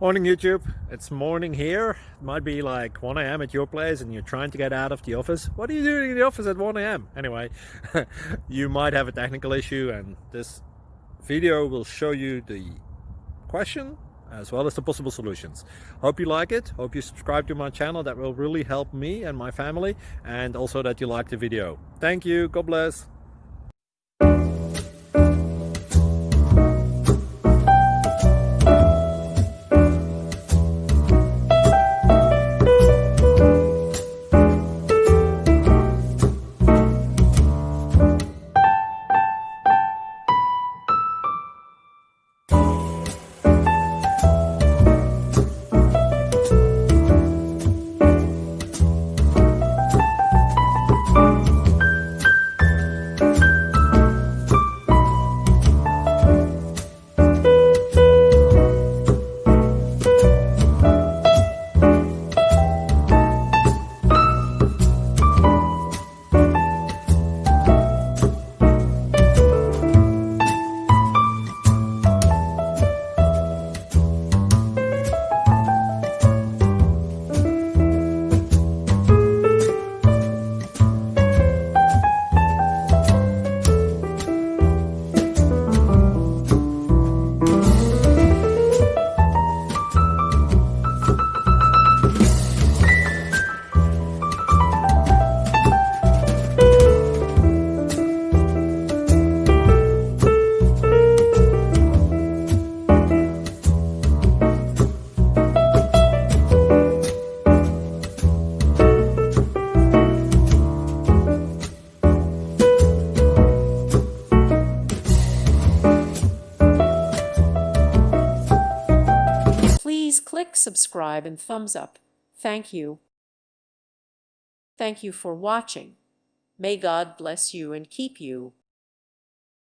Morning YouTube, it's morning here. It might be like 1 a.m. at your place and you're trying to get out of the office. What are you doing in the office at 1 a.m.? Anyway, you might have a technical issue and this video will show you the question as well as the possible solutions. Hope you like it, hope you subscribe to my channel. That will really help me and my family, and also that you like the video. Thank you, God bless. Please click subscribe and thumbs up. Thank you. Thank you for watching. May God bless you and keep you.